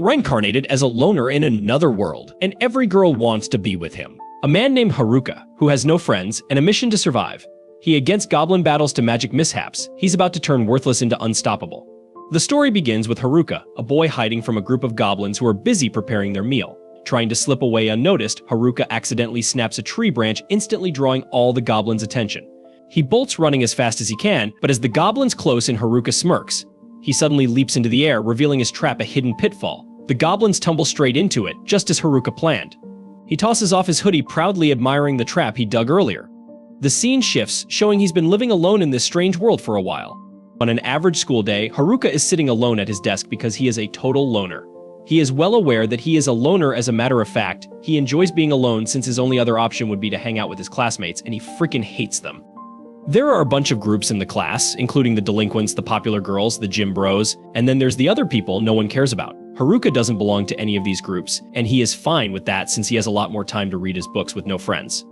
reincarnated as a loner in another world, and every girl wants to be with him. A man named Haruka, who has no friends and a mission to survive. He against goblin battles to magic mishaps, he's about to turn worthless into unstoppable. The story begins with Haruka, a boy hiding from a group of goblins who are busy preparing their meal. Trying to slip away unnoticed, Haruka accidentally snaps a tree branch, instantly drawing all the goblins' attention. He bolts running as fast as he can, but as the goblins close and Haruka smirks, he suddenly leaps into the air, revealing his trap a hidden pitfall. The goblins tumble straight into it, just as Haruka planned. He tosses off his hoodie, proudly admiring the trap he dug earlier. The scene shifts, showing he's been living alone in this strange world for a while. On an average school day, Haruka is sitting alone at his desk because he is a total loner. He is well aware that he is a loner. As a matter of fact, he enjoys being alone since his only other option would be to hang out with his classmates, and he freaking hates them. There are a bunch of groups in the class, including the delinquents, the popular girls, the gym bros, and then there's the other people no one cares about. Haruka doesn't belong to any of these groups, and he is fine with that since he has a lot more time to read his books with no friends.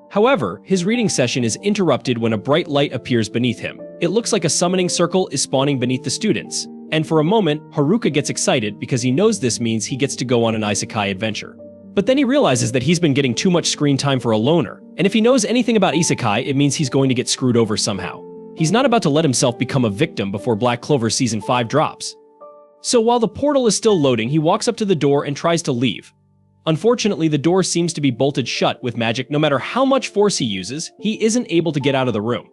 However, his reading session is interrupted when a bright light appears beneath him. It looks like a summoning circle is spawning beneath the students. And for a moment, Haruka gets excited because he knows this means he gets to go on an Isekai adventure. But then he realizes that he's been getting too much screen time for a loner, and if he knows anything about Isekai, it means he's going to get screwed over somehow. He's not about to let himself become a victim before Black Clover Season 5 drops. So while the portal is still loading, he walks up to the door and tries to leave. Unfortunately, the door seems to be bolted shut with magic. No matter how much force he uses, he isn't able to get out of the room.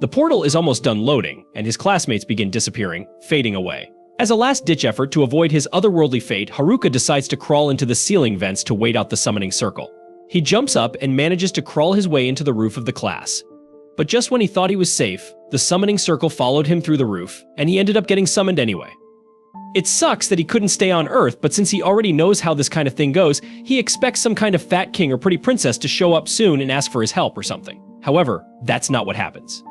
The portal is almost done loading, and his classmates begin disappearing, fading away. As a last-ditch effort to avoid his otherworldly fate, Haruka decides to crawl into the ceiling vents to wait out the summoning circle. He jumps up and manages to crawl his way into the roof of the class. But just when he thought he was safe, the summoning circle followed him through the roof, and he ended up getting summoned anyway. It sucks that he couldn't stay on Earth, but since he already knows how this kind of thing goes, he expects some kind of fat king or pretty princess to show up soon and ask for his help or something. However, that's not what happens.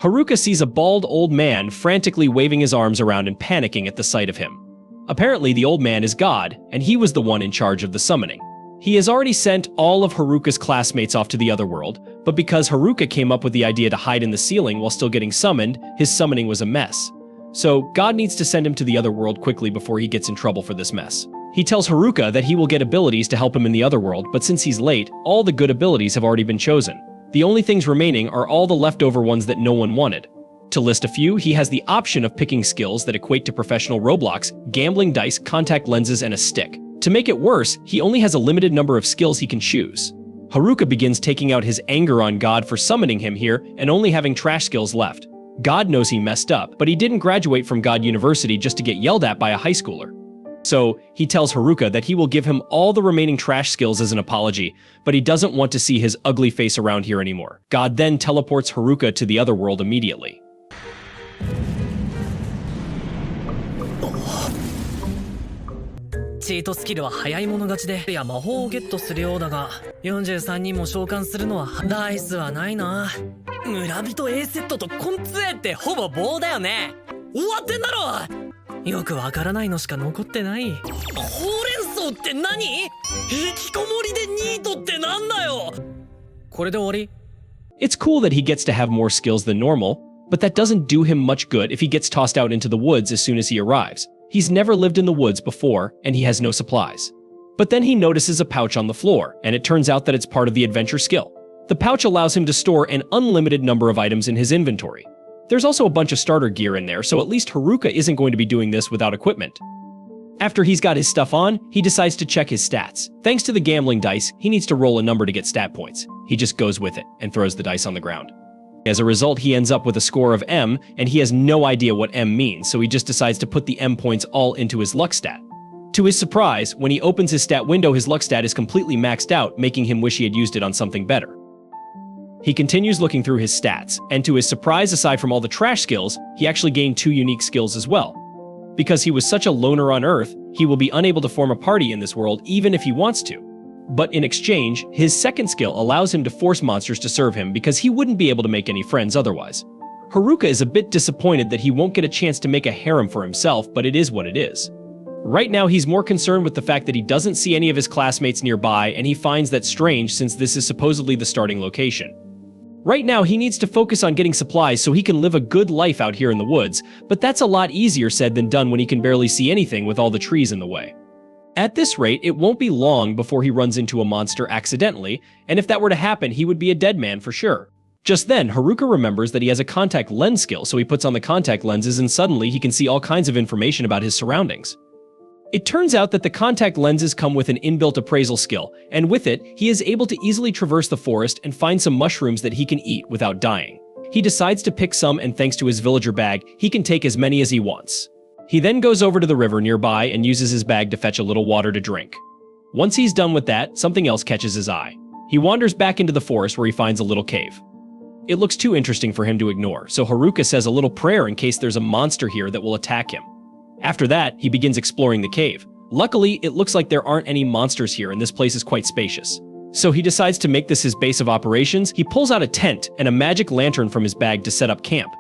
Haruka sees a bald old man frantically waving his arms around and panicking at the sight of him. Apparently, the old man is God, and he was the one in charge of the summoning. He has already sent all of Haruka's classmates off to the other world, but because Haruka came up with the idea to hide in the ceiling while still getting summoned, his summoning was a mess. So, God needs to send him to the other world quickly before he gets in trouble for this mess. He tells Haruka that he will get abilities to help him in the other world, but since he's late, all the good abilities have already been chosen. The only things remaining are all the leftover ones that no one wanted. To list a few, he has the option of picking skills that equate to professional Roblox, gambling dice, contact lenses, and a stick. To make it worse, he only has a limited number of skills he can choose. Haruka begins taking out his anger on God for summoning him here and only having trash skills left. God knows he messed up, but he didn't graduate from God University just to get yelled at by a high schooler. So, he tells Haruka that he will give him all the remaining trash skills as an apology, but he doesn't want to see his ugly face around here anymore. God then teleports Haruka to the other world immediately. チートスキルは早い者勝ちで、いや魔法をゲットするようだが、43人も召喚するのはダイスはないな。村人 A セットとコンツ A ってほぼ棒だよね。終わってんだろ。よくわからないのしか残ってない。ほうれん草って何？引きこもりでニートってなんだよ。これで終わり？ It's cool that he gets to have more skills than normal, but that doesn't do him much good if he gets tossed out into the woods as soon as he arrives. He's never lived in the woods before, and he has no supplies. But then he notices a pouch on the floor, and it turns out that it's part of the adventure skill. The pouch allows him to store an unlimited number of items in his inventory. There's also a bunch of starter gear in there, so at least Haruka isn't going to be doing this without equipment. After he's got his stuff on, he decides to check his stats. Thanks to the gambling dice, he needs to roll a number to get stat points. He just goes with it and throws the dice on the ground. As a result, he ends up with a score of M, and he has no idea what M means, so he just decides to put the M points all into his luck stat. To his surprise, when he opens his stat window, his luck stat is completely maxed out, making him wish he had used it on something better. He continues looking through his stats, and to his surprise, aside from all the trash skills, he actually gained 2 unique skills as well. Because he was such a loner on Earth, he will be unable to form a party in this world even if he wants to. But in exchange, his second skill allows him to force monsters to serve him because he wouldn't be able to make any friends otherwise. Haruka is a bit disappointed that he won't get a chance to make a harem for himself, but it is what it is. Right now, he's more concerned with the fact that he doesn't see any of his classmates nearby, and he finds that strange since this is supposedly the starting location. Right now, he needs to focus on getting supplies so he can live a good life out here in the woods, but that's a lot easier said than done when he can barely see anything with all the trees in the way. At this rate, it won't be long before he runs into a monster accidentally, and if that were to happen, he would be a dead man for sure. Just then, Haruka remembers that he has a contact lens skill, so he puts on the contact lenses and suddenly he can see all kinds of information about his surroundings. It turns out that the contact lenses come with an inbuilt appraisal skill, and with it, he is able to easily traverse the forest and find some mushrooms that he can eat without dying. He decides to pick some, and thanks to his villager bag, he can take as many as he wants. He then goes over to the river nearby and uses his bag to fetch a little water to drink. Once he's done with that, something else catches his eye. He wanders back into the forest where he finds a little cave. It looks too interesting for him to ignore, so Haruka says a little prayer in case there's a monster here that will attack him. After that, he begins exploring the cave. Luckily, it looks like there aren't any monsters here and this place is quite spacious. So he decides to make this his base of operations. He pulls out a tent and a magic lantern from his bag to set up camp.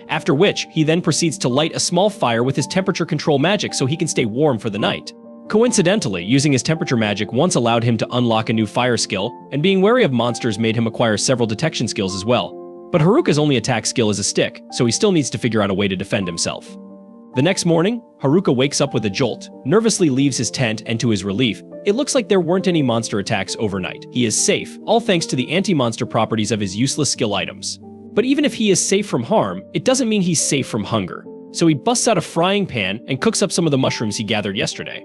After which, he then proceeds to light a small fire with his temperature control magic so he can stay warm for the night. Coincidentally, using his temperature magic once allowed him to unlock a new fire skill, and being wary of monsters made him acquire several detection skills as well. But Haruka's only attack skill is a stick, so he still needs to figure out a way to defend himself. The next morning, Haruka wakes up with a jolt, nervously leaves his tent, and to his relief, it looks like there weren't any monster attacks overnight. He is safe, all thanks to the anti-monster properties of his useless skill items. But even if he is safe from harm, it doesn't mean he's safe from hunger. So he busts out a frying pan and cooks up some of the mushrooms he gathered yesterday.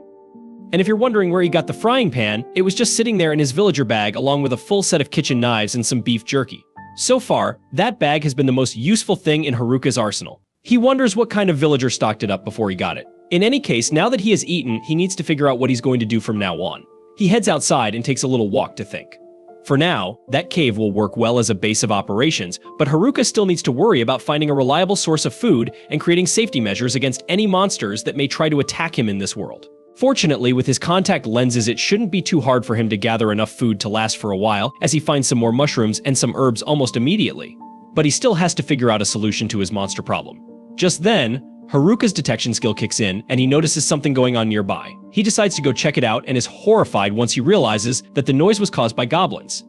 And if you're wondering where he got the frying pan, it was just sitting there in his villager bag along with a full set of kitchen knives and some beef jerky. So far, that bag has been the most useful thing in Haruka's arsenal. He wonders what kind of villager stocked it up before he got it. In any case, now that he has eaten, he needs to figure out what he's going to do from now on. He heads outside and takes a little walk to think. For now, that cave will work well as a base of operations, but Haruka still needs to worry about finding a reliable source of food and creating safety measures against any monsters that may try to attack him in this world. Fortunately, with his contact lenses, it shouldn't be too hard for him to gather enough food to last for a while, as he finds some more mushrooms and some herbs almost immediately. But he still has to figure out a solution to his monster problem. Just then, Haruka's detection skill kicks in, and he notices something going on nearby. He decides to go check it out and is horrified once he realizes that the noise was caused by goblins.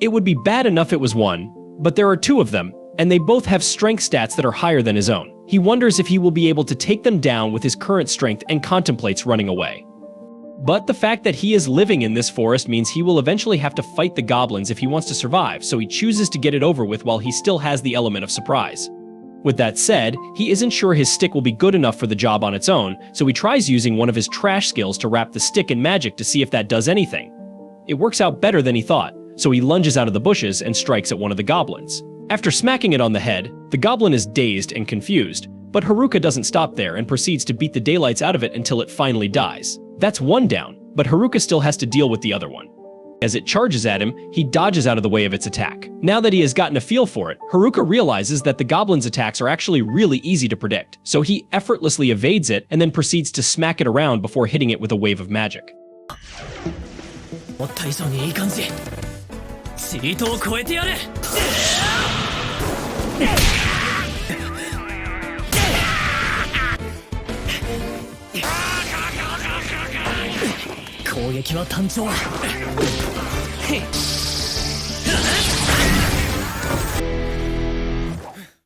It would be bad enough it was one, but there are two of them, and they both have strength stats that are higher than his own. He wonders if he will be able to take them down with his current strength and contemplates running away. But the fact that he is living in this forest means he will eventually have to fight the goblins if he wants to survive, so he chooses to get it over with while he still has the element of surprise. With that said, he isn't sure his stick will be good enough for the job on its own, so he tries using one of his trash skills to wrap the stick in magic to see if that does anything. It works out better than he thought, so he lunges out of the bushes and strikes at one of the goblins. After smacking it on the head, the goblin is dazed and confused, but Haruka doesn't stop there and proceeds to beat the daylights out of it until it finally dies. That's one down, but Haruka still has to deal with the other one. As it charges at him, he dodges out of the way of its attack. Now that he has gotten a feel for it, Haruka realizes that the goblin's attacks are actually really easy to predict, so he effortlessly evades it and then proceeds to smack it around before hitting it with a wave of magic.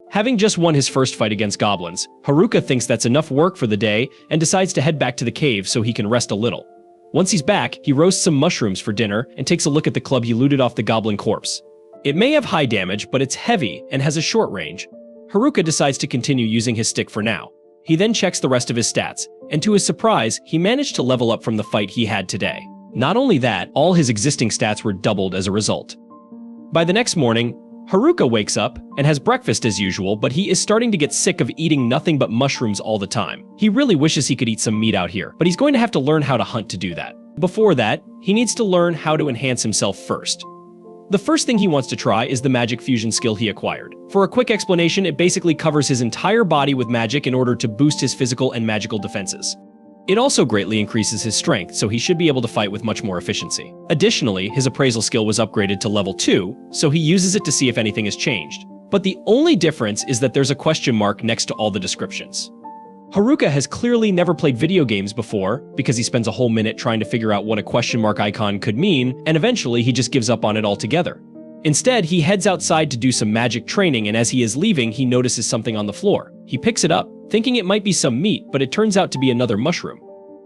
Having just won his first fight against goblins, Haruka thinks that's enough work for the day and decides to head back to the cave so he can rest a little. Once he's back, he roasts some mushrooms for dinner and takes a look at the club he looted off the goblin corpse. It may have high damage, but it's heavy and has a short range. Haruka decides to continue using his stick for now. He then checks the rest of his stats, and to his surprise, he managed to level up from the fight he had today. Not only that, all his existing stats were doubled as a result. By the next morning, Haruka wakes up and has breakfast as usual, but he is starting to get sick of eating nothing but mushrooms all the time. He really wishes he could eat some meat out here, but he's going to have to learn how to hunt to do that. Before that, he needs to learn how to enhance himself first. The first thing he wants to try is the magic fusion skill he acquired. For a quick explanation, it basically covers his entire body with magic in order to boost his physical and magical defenses. It also greatly increases his strength, so he should be able to fight with much more efficiency. Additionally, his appraisal skill was upgraded to level 2, so he uses it to see if anything has changed. But the only difference is that there's a question mark next to all the descriptions. Haruka has clearly never played video games before, because he spends a whole minute trying to figure out what a question mark icon could mean, and eventually he just gives up on it altogether. Instead, he heads outside to do some magic training, and as he is leaving, he notices something on the floor. He picks it up, thinking it might be some meat, but it turns out to be another mushroom.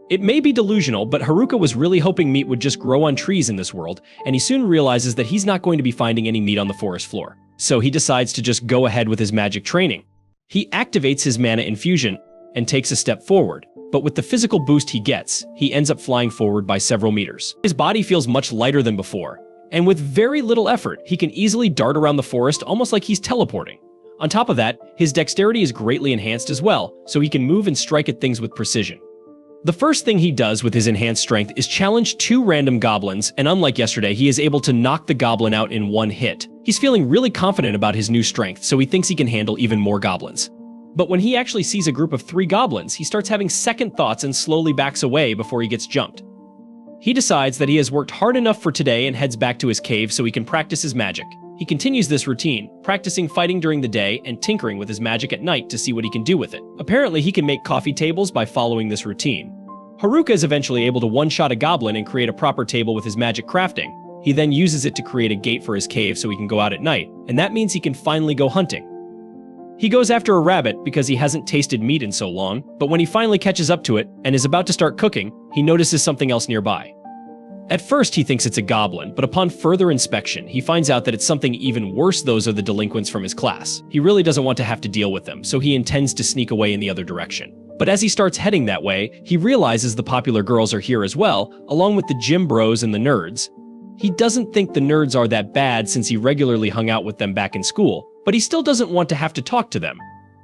It may be delusional, but Haruka was really hoping meat would just grow on trees in this world, and he soon realizes that he's not going to be finding any meat on the forest floor. So he decides to just go ahead with his magic training. He activates his mana infusion and takes a step forward, but with the physical boost he gets, he ends up flying forward by several meters. His body feels much lighter than before, and with very little effort, he can easily dart around the forest almost like he's teleporting. On top of that, his dexterity is greatly enhanced as well, so he can move and strike at things with precision. The first thing he does with his enhanced strength is challenge 2 random goblins, and unlike yesterday, he is able to knock the goblin out in 1 hit. He's feeling really confident about his new strength, so he thinks he can handle even more goblins. But when he actually sees a group of 3 goblins, he starts having second thoughts and slowly backs away before he gets jumped. He decides that he has worked hard enough for today and heads back to his cave so he can practice his magic. He continues this routine, practicing fighting during the day and tinkering with his magic at night to see what he can do with it. Apparently, he can make coffee tables by following this routine. Haruka is eventually able to one-shot a goblin and create a proper table with his magic crafting. He then uses it to create a gate for his cave so he can go out at night, and that means he can finally go hunting. He goes after a rabbit because he hasn't tasted meat in so long, but when he finally catches up to it and is about to start cooking, he notices something else nearby. At first, he thinks it's a goblin, but upon further inspection, he finds out that it's something even worse. Those are the delinquents from his class. He really doesn't want to have to deal with them, so he intends to sneak away in the other direction. But as he starts heading that way, he realizes the popular girls are here as well, along with the gym bros and the nerds. He doesn't think the nerds are that bad since he regularly hung out with them back in school, but he still doesn't want to have to talk to them.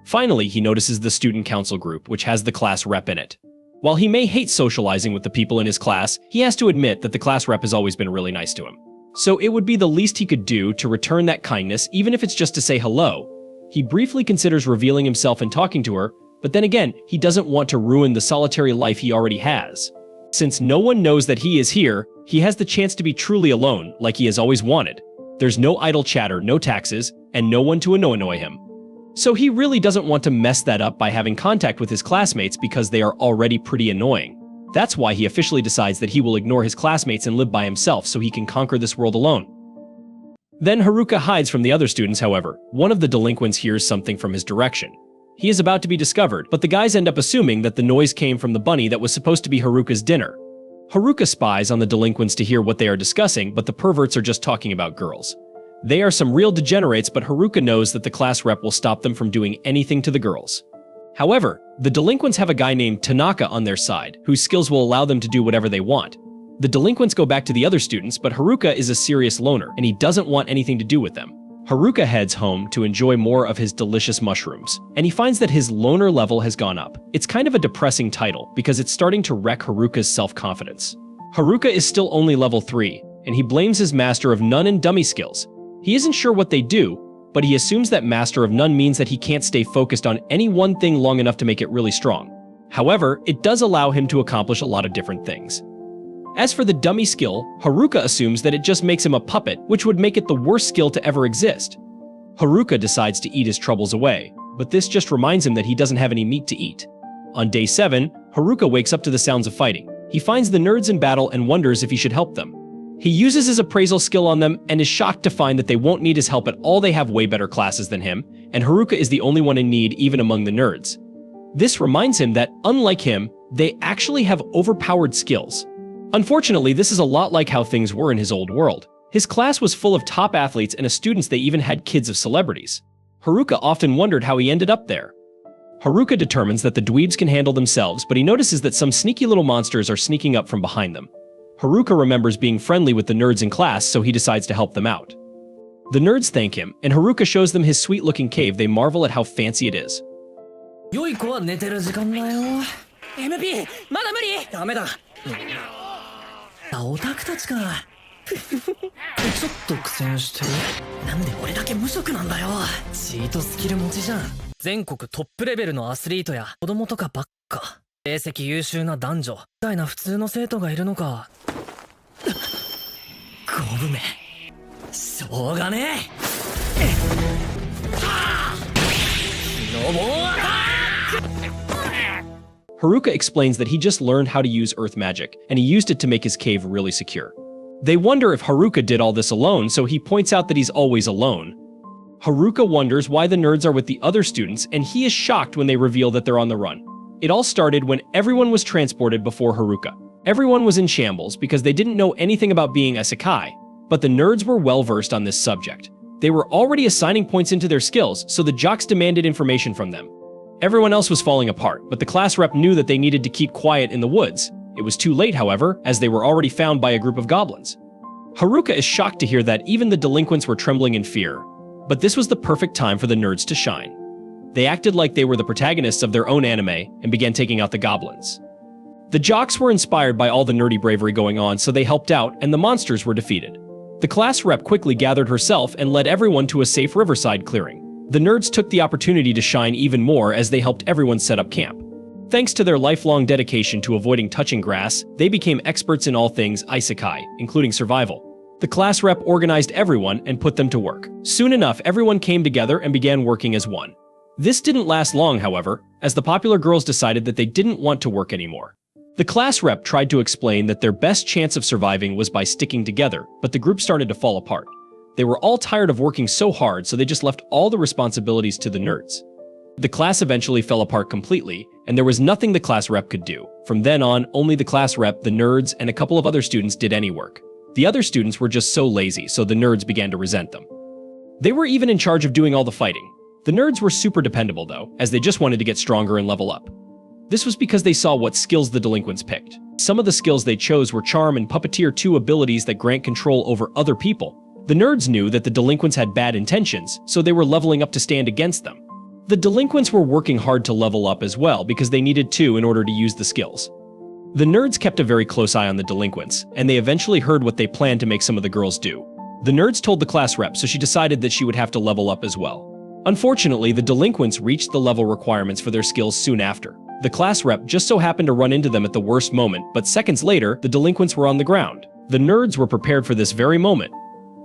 Finally, he notices the student council group, which has the class rep in it. While he may hate socializing with the people in his class, he has to admit that the class rep has always been really nice to him. So it would be the least he could do to return that kindness, even if it's just to say hello. He briefly considers revealing himself and talking to her, but then again, he doesn't want to ruin the solitary life he already has. Since no one knows that he is here, he has the chance to be truly alone, like he has always wanted. There's no idle chatter, no taxes, and no one to annoy him. So he really doesn't want to mess that up by having contact with his classmates because they are already pretty annoying. That's why he officially decides that he will ignore his classmates and live by himself so he can conquer this world alone. Then Haruka hides from the other students, however. One of the delinquents hears something from his direction. He is about to be discovered, but the guys end up assuming that the noise came from the bunny that was supposed to be Haruka's dinner. Haruka spies on the delinquents to hear what they are discussing, but the perverts are just talking about girls. They are some real degenerates, but Haruka knows that the class rep will stop them from doing anything to the girls. However, the delinquents have a guy named Tanaka on their side, whose skills will allow them to do whatever they want. The delinquents go back to the other students, but Haruka is a serious loner, and he doesn't want anything to do with them. Haruka heads home to enjoy more of his delicious mushrooms, and he finds that his loner level has gone up. It's kind of a depressing title, because it's starting to wreck Haruka's self-confidence. Haruka is still only level 3, and he blames his Master of None and Dummy skills. He isn't sure what they do, but he assumes that Master of None means that he can't stay focused on any one thing long enough to make it really strong. However, it does allow him to accomplish a lot of different things. As for the dummy skill, Haruka assumes that it just makes him a puppet, which would make it the worst skill to ever exist. Haruka decides to eat his troubles away, but this just reminds him that he doesn't have any meat to eat. On day 7, Haruka wakes up to the sounds of fighting. He finds the nerds in battle and wonders if he should help them. He uses his appraisal skill on them and is shocked to find that they won't need his help at all. They have way better classes than him, and Haruka is the only one in need even among the nerds. This reminds him that, unlike him, they actually have overpowered skills. Unfortunately, this is a lot like how things were in his old world. His class was full of top athletes and as students they even had kids of celebrities. Haruka often wondered how he ended up there. Haruka determines that the dweebs can handle themselves, but he notices that some sneaky little monsters are sneaking up from behind them. Haruka remembers being friendly with the nerds in class, so he decides to help them out. The nerds thank him, and Haruka shows them his sweet-looking cave. They marvel at how fancy it is. 良い子は寝てる時間だよ。MP、まだ無理。ダメだ。オタクたちか。ちょっと苦戦してる。なんで俺だけ無職なんだよ。チートスキル持ちじゃん。全国トップレベルのアスリートや子供とかばっか。成績優秀な男女みたいな普通の生徒がいるのか。ゴブめしょうがねえ。Haruka explains that he just learned how to use earth magic, and he used it to make his cave really secure. They wonder if Haruka did all this alone, so he points out that he's always alone. Haruka wonders why the nerds are with the other students, and he is shocked when they reveal that they're on the run. It all started when everyone was transported before Haruka. Everyone was in shambles because they didn't know anything about being Isekai, but the nerds were well versed on this subject. They were already assigning points into their skills, so the jocks demanded information from them. Everyone else was falling apart, but the class rep knew that they needed to keep quiet in the woods. It was too late, however, as they were already found by a group of goblins. Haruka is shocked to hear that even the delinquents were trembling in fear. But this was the perfect time for the nerds to shine. They acted like they were the protagonists of their own anime and began taking out the goblins. The jocks were inspired by all the nerdy bravery going on, so they helped out and the monsters were defeated. The class rep quickly gathered herself and led everyone to a safe riverside clearing. The nerds took the opportunity to shine even more as they helped everyone set up camp. Thanks to their lifelong dedication to avoiding touching grass, they became experts in all things Isekai, including survival. The class rep organized everyone and put them to work. Soon enough, everyone came together and began working as one. This didn't last long, however, as the popular girls decided that they didn't want to work anymore. The class rep tried to explain that their best chance of surviving was by sticking together, but the group started to fall apart. They were all tired of working so hard, so they just left all the responsibilities to the nerds. The class eventually fell apart completely, and there was nothing the class rep could do. From then on, only the class rep, the nerds, and a couple of other students did any work. The other students were just so lazy, so the nerds began to resent them. They were even in charge of doing all the fighting. The nerds were super dependable though, as they just wanted to get stronger and level up. This was because they saw what skills the delinquents picked. Some of the skills they chose were Charm and Puppeteer, 2 abilities that grant control over other people. The nerds knew that the delinquents had bad intentions, so they were leveling up to stand against them. The delinquents were working hard to level up as well because they needed to in order to use the skills. The nerds kept a very close eye on the delinquents, and they eventually heard what they planned to make some of the girls do. The nerds told the class rep, so she decided that she would have to level up as well. Unfortunately, the delinquents reached the level requirements for their skills soon after. The class rep just so happened to run into them at the worst moment, but seconds later, the delinquents were on the ground. The nerds were prepared for this very moment,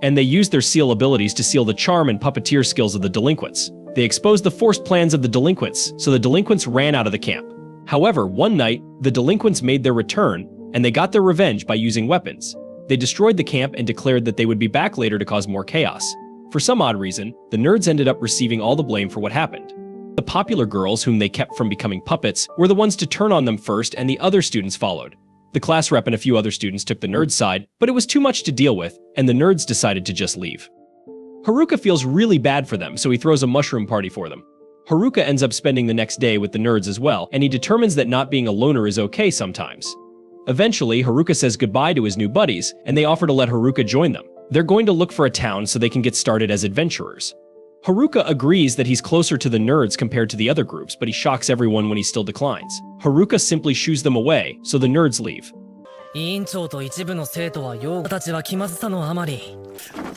and they used their seal abilities to seal the Charm and Puppeteer skills of the delinquents. They exposed the forced plans of the delinquents, so the delinquents ran out of the camp. However, one night, the delinquents made their return, and they got their revenge by using weapons. They destroyed the camp and declared that they would be back later to cause more chaos. For some odd reason, the nerds ended up receiving all the blame for what happened. The popular girls, whom they kept from becoming puppets, were the ones to turn on them first, and the other students followed. The class rep and a few other students took the nerds' side, but it was too much to deal with, and the nerds decided to just leave. Haruka feels really bad for them, so he throws a mushroom party for them. Haruka ends up spending the next day with the nerds as well, and he determines that not being a loner is okay sometimes. Eventually, Haruka says goodbye to his new buddies, and they offer to let Haruka join them. They're going to look for a town so they can get started as adventurers. Haruka agrees that he's closer to the nerds compared to the other groups, but he shocks everyone when he still declines. Haruka simply shoos them away, so the nerds leave. 委員長と一部の生徒は陽子たちは気まずさのあまり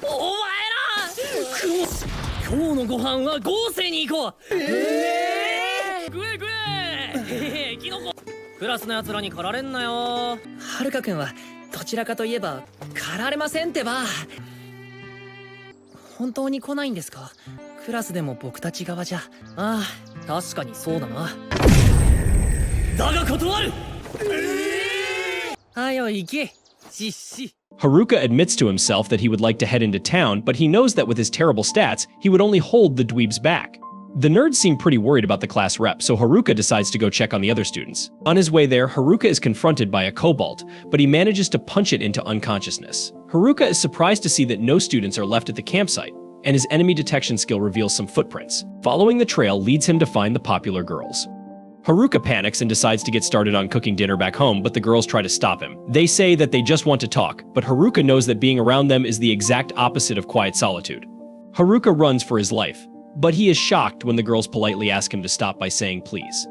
お前ら今日のご飯は豪勢に行こう食え食えキノコクラスのやつらに駆られんなよはるかくんはどちらかといえば駆られませんってば本当に来ないんですかクラスでも僕たち側じゃああ確かにそうだなだが断るHaruka admits to himself that he would like to head into town, but he knows that with his terrible stats, he would only hold the dweebs back. The nerds seem pretty worried about the class rep, so Haruka decides to go check on the other students. On his way there, Haruka is confronted by a kobold, but he manages to punch it into unconsciousness. Haruka is surprised to see that no students are left at the campsite, and his enemy detection skill reveals some footprints. Following the trail leads him to find the popular girls. Haruka panics and decides to get started on cooking dinner back home, but the girls try to stop him. They say that they just want to talk, but Haruka knows that being around them is the exact opposite of quiet solitude. Haruka runs for his life, but he is shocked when the girls politely ask him to stop by saying please.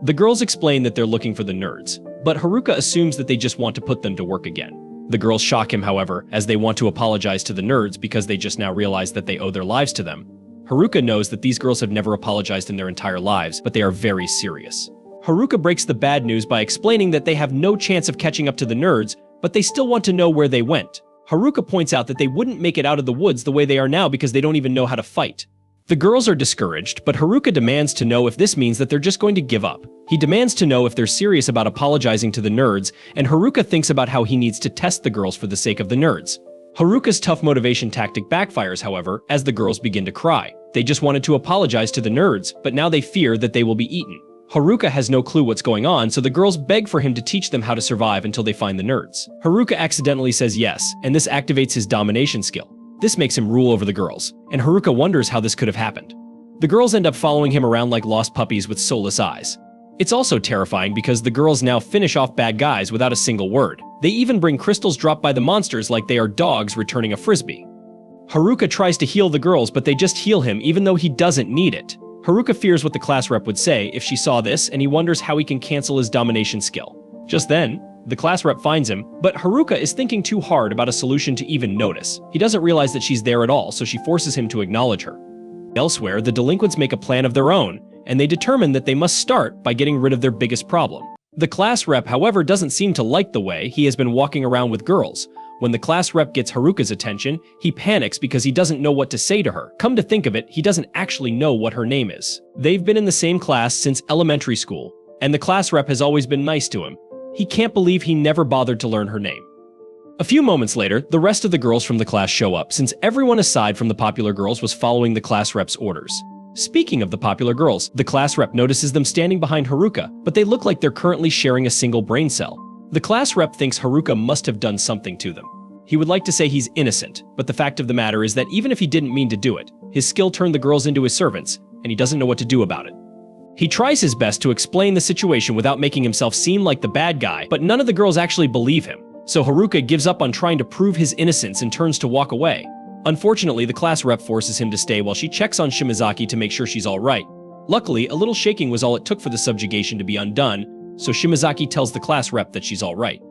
The girls explain that they're looking for the nerds, but Haruka assumes that they just want to put them to work again. The girls shock him, however, as they want to apologize to the nerds because they just now realize that they owe their lives to them. Haruka knows that these girls have never apologized in their entire lives, but they are very serious. Haruka breaks the bad news by explaining that they have no chance of catching up to the nerds, but they still want to know where they went. Haruka points out that they wouldn't make it out of the woods the way they are now because they don't even know how to fight. The girls are discouraged, but Haruka demands to know if this means that they're just going to give up. He demands to know if they're serious about apologizing to the nerds, and Haruka thinks about how he needs to test the girls for the sake of the nerds. Haruka's tough motivation tactic backfires, however, as the girls begin to cry. They just wanted to apologize to the nerds, but now they fear that they will be eaten. Haruka has no clue what's going on, so the girls beg for him to teach them how to survive until they find the nerds. Haruka accidentally says yes, and this activates his domination skill. This makes him rule over the girls, and Haruka wonders how this could have happened. The girls end up following him around like lost puppies with soulless eyes. It's also terrifying because the girls now finish off bad guys without a single word. They even bring crystals dropped by the monsters like they are dogs returning a frisbee. Haruka tries to heal the girls, but they just heal him even though he doesn't need it. Haruka fears what the class rep would say if she saw this, and he wonders how he can cancel his domination skill. Just then, the class rep finds him, but Haruka is thinking too hard about a solution to even notice. He doesn't realize that she's there at all, so she forces him to acknowledge her. Elsewhere, the delinquents make a plan of their own, and they determine that they must start by getting rid of their biggest problem. The class rep, however, doesn't seem to like the way he has been walking around with girls. When the class rep gets Haruka's attention, he panics because he doesn't know what to say to her. Come to think of it, he doesn't actually know what her name is. They've been in the same class since elementary school, and the class rep has always been nice to him. He can't believe he never bothered to learn her name. A few moments later, the rest of the girls from the class show up, since everyone aside from the popular girls was following the class rep's orders. Speaking of the popular girls, the class rep notices them standing behind Haruka, but they look like they're currently sharing a single brain cell. The class rep thinks Haruka must have done something to them. He would like to say he's innocent, but the fact of the matter is that even if he didn't mean to do it, his skill turned the girls into his servants, and he doesn't know what to do about it. He tries his best to explain the situation without making himself seem like the bad guy, but none of the girls actually believe him, so Haruka gives up on trying to prove his innocence and turns to walk away. Unfortunately, the class rep forces him to stay while she checks on Shimazaki to make sure she's alright. Luckily, a little shaking was all it took for the subjugation to be undone, so Shimazaki tells the class rep that she's alright.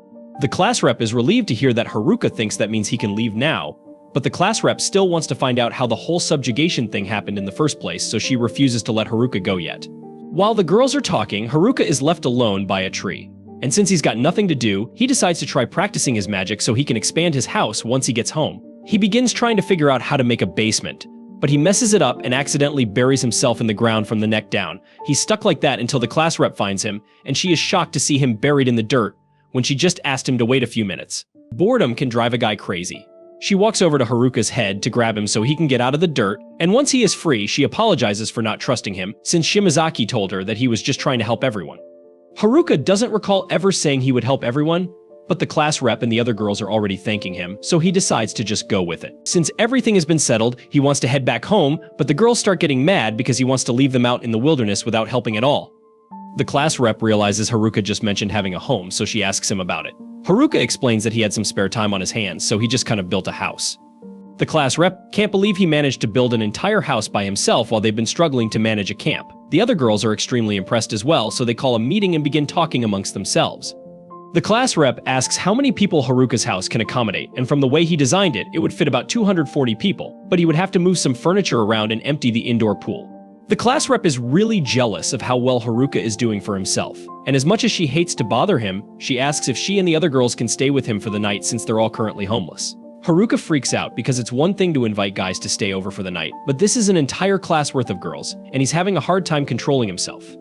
The class rep is relieved to hear that Haruka thinks that means he can leave now, but the class rep still wants to find out how the whole subjugation thing happened in the first place, so she refuses to let Haruka go yet. While the girls are talking, Haruka is left alone by a tree. And since he's got nothing to do, he decides to try practicing his magic so he can expand his house once he gets home. He begins trying to figure out how to make a basement, but he messes it up and accidentally buries himself in the ground from the neck down. He's stuck like that until the class rep finds him, and she is shocked to see him buried in the dirt when she just asked him to wait a few minutes. Boredom can drive a guy crazy. She walks over to Haruka's head to grab him so he can get out of the dirt, and once he is free, she apologizes for not trusting him, since Shimazaki told her that he was just trying to help everyone. Haruka doesn't recall ever saying he would help everyone, but the class rep and the other girls are already thanking him, so he decides to just go with it. Since everything has been settled, he wants to head back home, but the girls start getting mad because he wants to leave them out in the wilderness without helping at all. The class rep realizes Haruka just mentioned having a home, so she asks him about it. Haruka explains that he had some spare time on his hands, so he just kind of built a house. The class rep can't believe he managed to build an entire house by himself while they've been struggling to manage a camp. The other girls are extremely impressed as well, so they call a meeting and begin talking amongst themselves. The class rep asks how many people Haruka's house can accommodate, and from the way he designed it, it would fit about 240 people, but he would have to move some furniture around and empty the indoor pool. The class rep is really jealous of how well Haruka is doing for himself, and as much as she hates to bother him, she asks if she and the other girls can stay with him for the night since they're all currently homeless. Haruka freaks out because it's one thing to invite guys to stay over for the night, but this is an entire class worth of girls, and he's having a hard time controlling himself.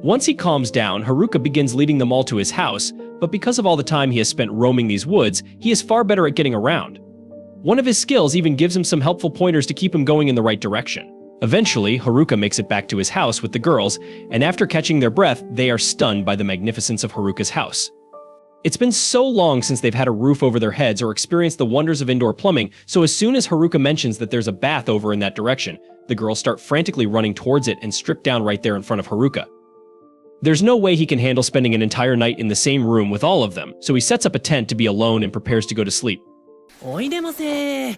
Once he calms down, Haruka begins leading them all to his house, but because of all the time he has spent roaming these woods, he is far better at getting around. One of his skills even gives him some helpful pointers to keep him going in the right direction. Eventually, Haruka makes it back to his house with the girls, and after catching their breath, they are stunned by the magnificence of Haruka's house. It's been so long since they've had a roof over their heads or experienced the wonders of indoor plumbing, so as soon as Haruka mentions that there's a bath over in that direction, the girls start frantically running towards it and strip down right there in front of Haruka. There's no way he can handle spending an entire night in the same room with all of them, so he sets up a tent to be alone and prepares to go to sleep. おいでませー。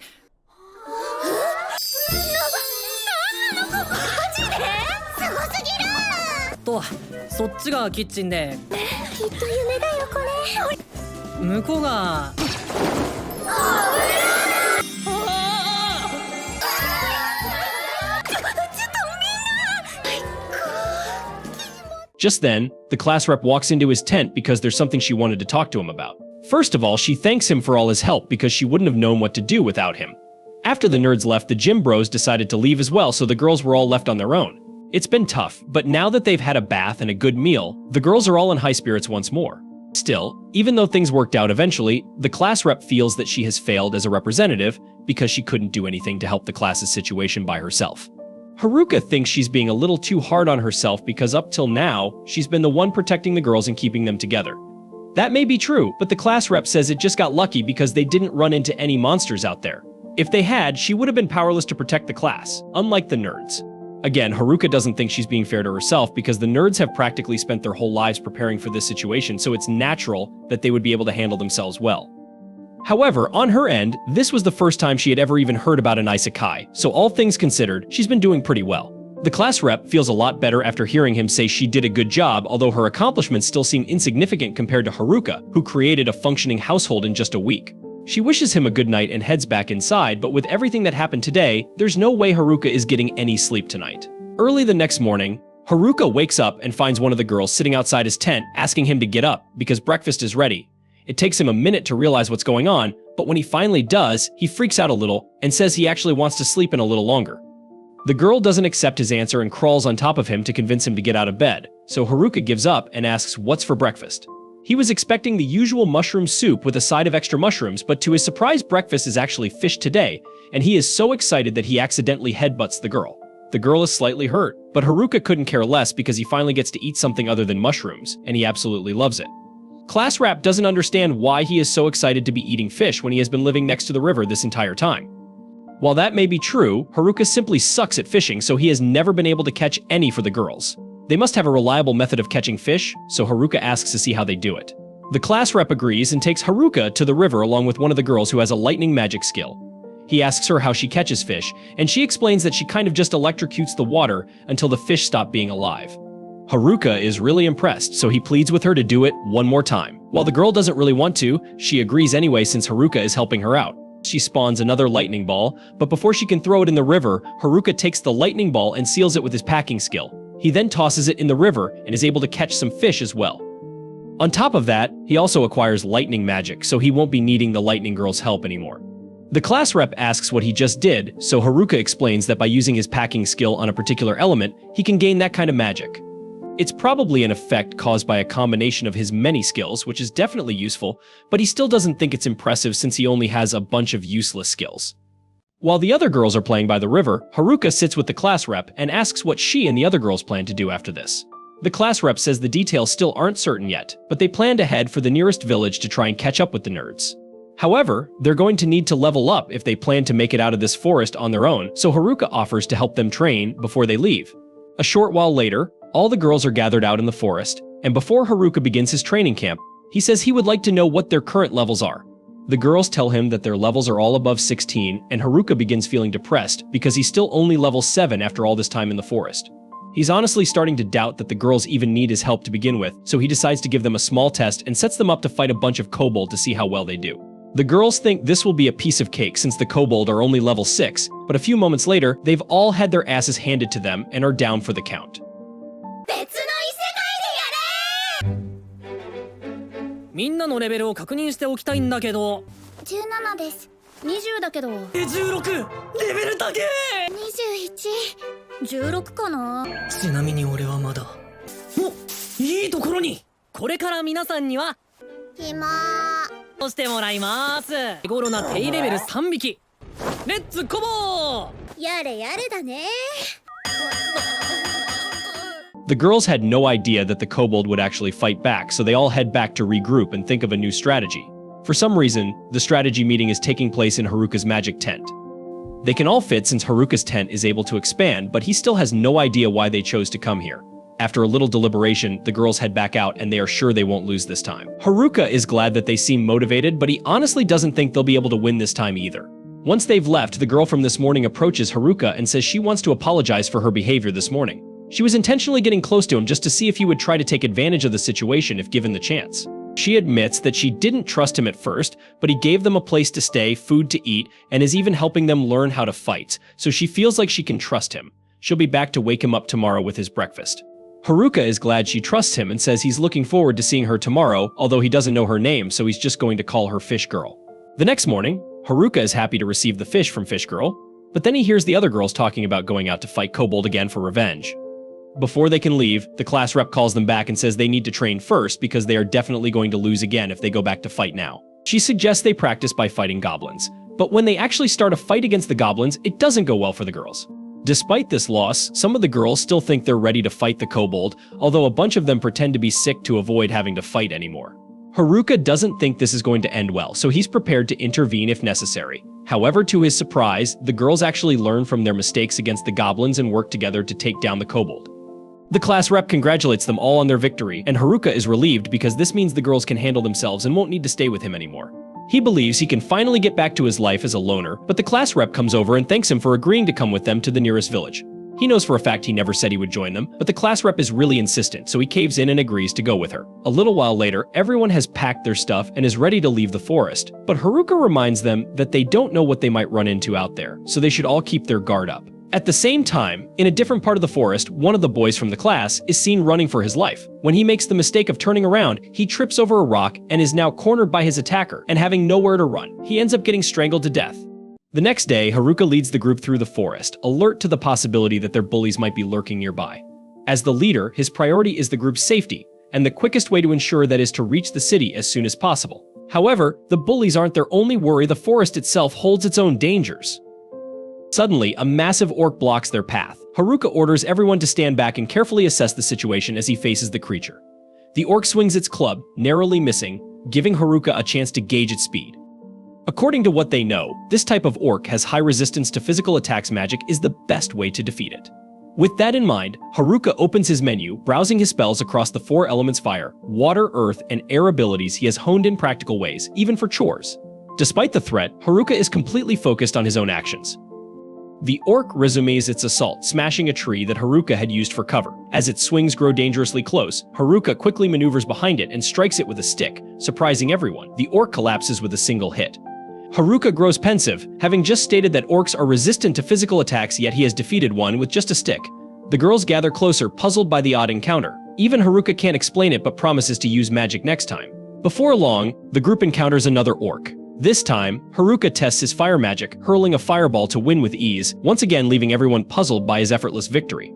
と、そっちがキッチンで。きっと夢だよこれ。向こうが。Just then, the class rep walks into his tent because there's something she wanted to talk to him about. First of all, she thanks him for all his help because she wouldn't have known what to do without him. After the nerds left, the gym bros decided to leave as well, so the girls were all left on their own. It's been tough, but now that they've had a bath and a good meal, the girls are all in high spirits once more. Still, even though things worked out eventually, the class rep feels that she has failed as a representative because she couldn't do anything to help the class's situation by herself. Haruka thinks she's being a little too hard on herself because up till now, she's been the one protecting the girls and keeping them together. That may be true, but the class rep says it just got lucky because they didn't run into any monsters out there. If they had, she would have been powerless to protect the class, unlike the nerds. Again, Haruka doesn't think she's being fair to herself because the nerds have practically spent their whole lives preparing for this situation, so it's natural that they would be able to handle themselves well. However, on her end, this was the first time she had ever even heard about an Isekai, so all things considered, she's been doing pretty well. The class rep feels a lot better after hearing him say she did a good job, although her accomplishments still seem insignificant compared to Haruka, who created a functioning household in just a week. She wishes him a good night and heads back inside, but with everything that happened today, there's no way Haruka is getting any sleep tonight. Early the next morning, Haruka wakes up and finds one of the girls sitting outside his tent asking him to get up because breakfast is ready. It takes him a minute to realize what's going on, but when he finally does, he freaks out a little and says he actually wants to sleep in a little longer. The girl doesn't accept his answer and crawls on top of him to convince him to get out of bed, so Haruka gives up and asks what's for breakfast. He was expecting the usual mushroom soup with a side of extra mushrooms, but to his surprise, breakfast is actually fish today, and he is so excited that he accidentally headbutts the girl. The girl is slightly hurt, but Haruka couldn't care less because he finally gets to eat something other than mushrooms, and he absolutely loves it. Class Rap doesn't understand why he is so excited to be eating fish when he has been living next to the river this entire time. While that may be true, Haruka simply sucks at fishing, so he has never been able to catch any for the girls. They must have a reliable method of catching fish, so Haruka asks to see how they do it. The class rep agrees and takes Haruka to the river along with one of the girls who has a lightning magic skill. He asks her how she catches fish, and she explains that she kind of just electrocutes the water until the fish stop being alive. Haruka is really impressed, so he pleads with her to do it one more time. While the girl doesn't really want to, she agrees anyway since Haruka is helping her out. She spawns another lightning ball, but before she can throw it in the river, Haruka takes the lightning ball and seals it with his packing skill. He then tosses it in the river and is able to catch some fish as well. On top of that, he also acquires lightning magic, so he won't be needing the lightning girl's help anymore. The class rep asks what he just did, so Haruka explains that by using his packing skill on a particular element, he can gain that kind of magic. It's probably an effect caused by a combination of his many skills, which is definitely useful, but he still doesn't think it's impressive since he only has a bunch of useless skills. While the other girls are playing by the river, Haruka sits with the class rep and asks what she and the other girls plan to do after this. The class rep says the details still aren't certain yet, but they plan to head for the nearest village to try and catch up with the nerds. However, they're going to need to level up if they plan to make it out of this forest on their own, so Haruka offers to help them train before they leave. A short while later, all the girls are gathered out in the forest, and before Haruka begins his training camp, he says he would like to know what their current levels are. The girls tell him that their levels are all above 16, and Haruka begins feeling depressed because he's still only level 7 after all this time in the forest. He's honestly starting to doubt that the girls even need his help to begin with, so he decides to give them a small test and sets them up to fight a bunch of kobold to see how well they do. The girls think this will be a piece of cake since the kobold are only level 6, but a few moments later, they've all had their asses handed to them and are down for the count. みんなのレベルを確認しておきたいんだけど17です。20だけど。16レベル高え。21、16かな。ちなみに俺はまだ。お、いいところに。これから皆さんには暇としてもらいます。手頃な低レベル3匹。レッツコボー。やれやれだね。The girls had no idea that the kobold would actually fight back, so they all head back to regroup and think of a new strategy. For some reason, the strategy meeting is taking place in Haruka's magic tent. They can all fit since Haruka's tent is able to expand, but he still has no idea why they chose to come here. After a little deliberation, the girls head back out and they are sure they won't lose this time. Haruka is glad that they seem motivated, but he honestly doesn't think they'll be able to win this time either. Once they've left, the girl from this morning approaches Haruka and says she wants to apologize for her behavior this morning. She was intentionally getting close to him just to see if he would try to take advantage of the situation if given the chance. She admits that she didn't trust him at first, but he gave them a place to stay, food to eat, and is even helping them learn how to fight, so she feels like she can trust him. She'll be back to wake him up tomorrow with his breakfast. Haruka is glad she trusts him and says he's looking forward to seeing her tomorrow, although he doesn't know her name, so he's just going to call her Fish Girl. The next morning, Haruka is happy to receive the fish from Fish Girl, but then he hears the other girls talking about going out to fight Kobold again for revenge. Before they can leave, the class rep calls them back and says they need to train first because they are definitely going to lose again if they go back to fight now. She suggests they practice by fighting goblins, but when they actually start a fight against the goblins, it doesn't go well for the girls. Despite this loss, some of the girls still think they're ready to fight the kobold, although a bunch of them pretend to be sick to avoid having to fight anymore. Haruka doesn't think this is going to end well, so he's prepared to intervene if necessary. However, to his surprise, the girls actually learn from their mistakes against the goblins and work together to take down the kobold. The class rep congratulates them all on their victory, and Haruka is relieved because this means the girls can handle themselves and won't need to stay with him anymore. He believes he can finally get back to his life as a loner, but the class rep comes over and thanks him for agreeing to come with them to the nearest village. He knows for a fact he never said he would join them, but the class rep is really insistent, so he caves in and agrees to go with her. A little while later, everyone has packed their stuff and is ready to leave the forest, but Haruka reminds them that they don't know what they might run into out there, so they should all keep their guard up. At the same time, in a different part of the forest, one of the boys from the class is seen running for his life. When he makes the mistake of turning around, he trips over a rock and is now cornered by his attacker, and having nowhere to run, he ends up getting strangled to death. The next day, Haruka leads the group through the forest, alert to the possibility that their bullies might be lurking nearby. As the leader, his priority is the group's safety, and the quickest way to ensure that is to reach the city as soon as possible. However, the bullies aren't their only worry. The forest itself holds its own dangers. Suddenly, a massive orc blocks their path. Haruka orders everyone to stand back and carefully assess the situation as he faces the creature. The orc swings its club, narrowly missing, giving Haruka a chance to gauge its speed. According to what they know, this type of orc has high resistance to physical attacks. Magic is the best way to defeat it. With that in mind, Haruka opens his menu, browsing his spells across the 4 elements: fire, water, earth, and air abilities he has honed in practical ways, even for chores. Despite the threat, Haruka is completely focused on his own actions. The orc resumes its assault, smashing a tree that Haruka had used for cover. As its swings grow dangerously close, Haruka quickly maneuvers behind it and strikes it with a stick, surprising everyone. The orc collapses with a single hit. Haruka grows pensive, having just stated that orcs are resistant to physical attacks, yet he has defeated one with just a stick. The girls gather closer, puzzled by the odd encounter. Even Haruka can't explain it but promises to use magic next time. Before long, the group encounters another orc. This time, Haruka tests his fire magic, hurling a fireball to win with ease, once again leaving everyone puzzled by his effortless victory.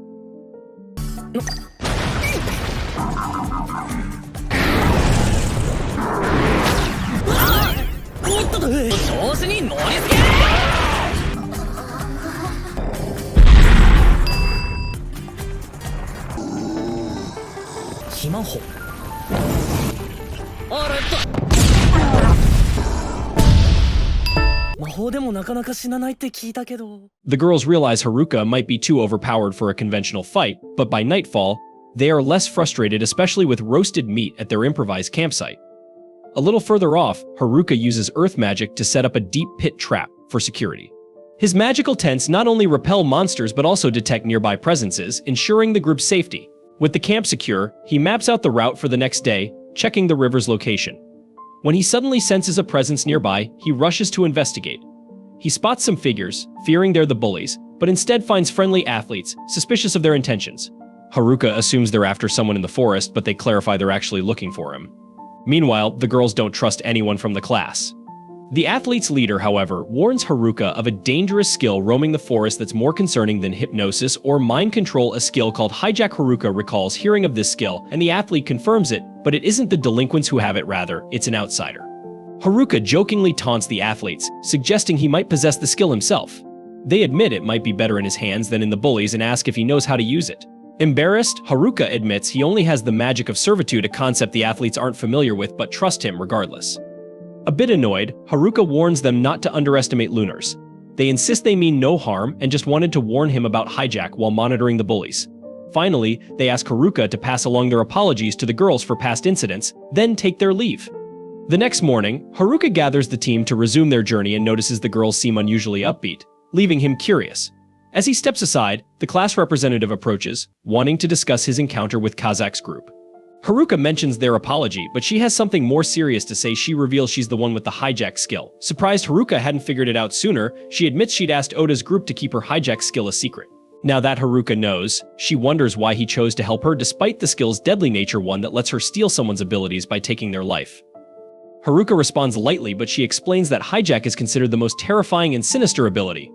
The girls realize Haruka might be too overpowered for a conventional fight, but by nightfall, they are less frustrated, especially with roasted meat at their improvised campsite. A little further off, Haruka uses earth magic to set up a deep pit trap for security. His magical tents not only repel monsters but also detect nearby presences, ensuring the group's safety. With the camp secure, he maps out the route for the next day, checking the river's location. When he suddenly senses a presence nearby, he rushes to investigate. He spots some figures, fearing they're the bullies, but instead finds friendly athletes, suspicious of their intentions. Haruka assumes they're after someone in the forest, but they clarify they're actually looking for him. Meanwhile, the girls don't trust anyone from the class. The athlete's leader, however, warns Haruka of a dangerous skill roaming the forest that's more concerning than hypnosis or mind control, a skill called hijack. Haruka recalls hearing of this skill, and the athlete confirms it, but it isn't the delinquents who have it, rather, it's an outsider. Haruka jokingly taunts the athletes, suggesting he might possess the skill himself. They admit it might be better in his hands than in the bullies and ask if he knows how to use it. Embarrassed, Haruka admits he only has the magic of servitude, a concept the athletes aren't familiar with but trust him regardless. A bit annoyed, Haruka warns them not to underestimate lunars. They insist they mean no harm and just wanted to warn him about hijack while monitoring the bullies. Finally, they ask Haruka to pass along their apologies to the girls for past incidents, then take their leave. The next morning, Haruka gathers the team to resume their journey and notices the girls seem unusually upbeat, leaving him curious. As he steps aside, the class representative approaches, wanting to discuss his encounter with Kazak's group. Haruka mentions their apology, but she has something more serious to say. She reveals she's the one with the hijack skill. Surprised Haruka hadn't figured it out sooner, she admits she'd asked Oda's group to keep her hijack skill a secret. Now that Haruka knows, she wonders why he chose to help her despite the skill's deadly nature, one that lets her steal someone's abilities by taking their life. Haruka responds lightly, but she explains that hijack is considered the most terrifying and sinister ability.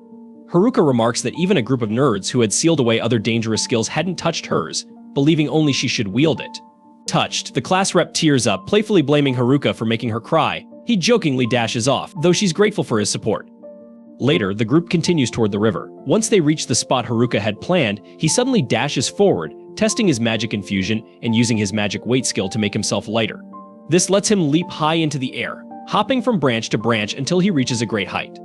Haruka remarks that even a group of nerds who had sealed away other dangerous skills hadn't touched hers, believing only she should wield it. Touched, the class rep tears up, playfully blaming Haruka for making her cry. He jokingly dashes off, though she's grateful for his support. Later, the group continues toward the river. Once they reach the spot Haruka had planned, he suddenly dashes forward, testing his magic infusion and using his magic weight skill to make himself lighter. This lets him leap high into the air, hopping from branch to branch until he reaches a great height.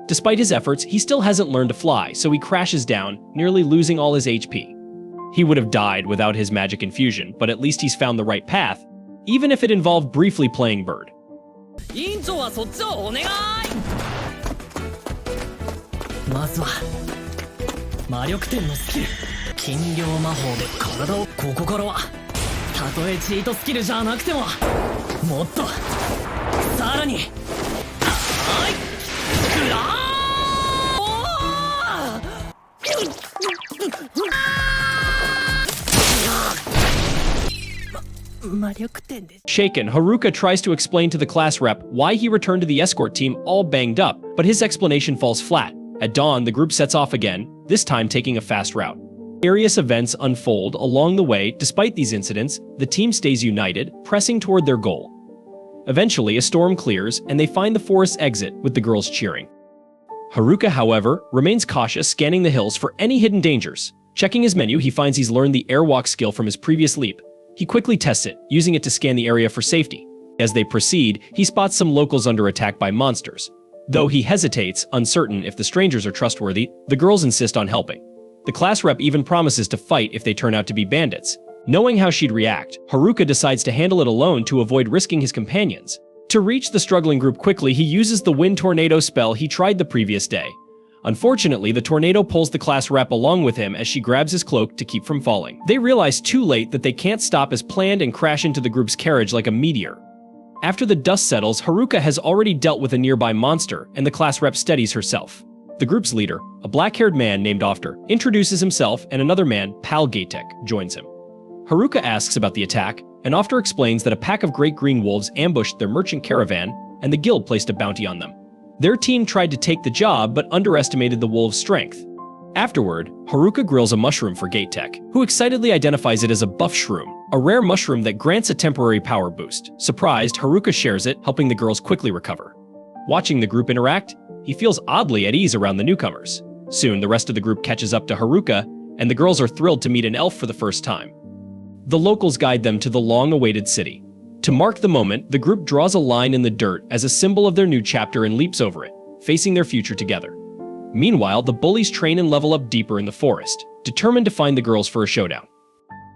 Despite his efforts, he still hasn't learned to fly, so he crashes down, nearly losing all his HP. He would have died without his magic infusion, but at least he's found the right path, even if it involved briefly playing bird. 委員長はそっちをお願い。まずは魔力点のスキル金量魔法で体をここからはたとえチートスキルじゃなくてももっとさらにはいグラー魔力点で Shaken, Haruka tries to explain to the class rep why he returned to the escort team all banged up, but his explanation falls flat. At dawn, the group sets off again, this time taking a fast route. Various events unfold along the way. Despite these incidents, the team stays united, pressing toward their goal. Eventually, a storm clears, and they find the forest's exit with the girls cheering. Haruka, however, remains cautious, scanning the hills for any hidden dangers. Checking his menu, he finds he's learned the airwalk skill from his previous leap. He quickly tests it, using it to scan the area for safety. As they proceed, he spots some locals under attack by monsters. Though he hesitates, uncertain if the strangers are trustworthy, the girls insist on helping. The class rep even promises to fight if they turn out to be bandits. Knowing how she'd react, Haruka decides to handle it alone to avoid risking his companions. To reach the struggling group quickly, he uses the wind tornado spell he tried the previous day. Unfortunately, the tornado pulls the class rep along with him as she grabs his cloak to keep from falling. They realize too late that they can't stop as planned and crash into the group's carriage like a meteor. After the dust settles, Haruka has already dealt with a nearby monster, and the class rep steadies herself. The group's leader, a black-haired man named Ofter, introduces himself, and another man, Pal Gaitek, joins him. Haruka asks about the attack, and Ofter explains that a pack of great green wolves ambushed their merchant caravan, and the guild placed a bounty on them. Their team tried to take the job, but underestimated the wolves' strength. Afterward, Haruka grills a mushroom for Gaitek, who excitedly identifies it as a buff shroom, a rare mushroom that grants a temporary power boost. Surprised, Haruka shares it, helping the girls quickly recover. Watching the group interact, he feels oddly at ease around the newcomers. Soon, the rest of the group catches up to Haruka, and the girls are thrilled to meet an elf for the first time. The locals guide them to the long-awaited city. To mark the moment, the group draws a line in the dirt as a symbol of their new chapter and leaps over it, facing their future together. Meanwhile, the bullies train and level up deeper in the forest, determined to find the girls for a showdown.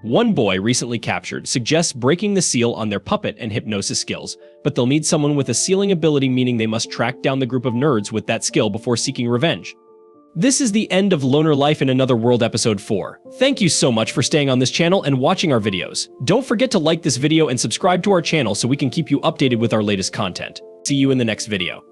One boy, recently captured, suggests breaking the seal on their puppet and hypnosis skills, but they'll need someone with a sealing ability, meaning they must track down the group of nerds with that skill before seeking revenge. This is the end of Loner Life in Another World Episode 4. Thank you so much for staying on this channel and watching our videos. Don't forget to like this video and subscribe to our channel so we can keep you updated with our latest content. See you in the next video.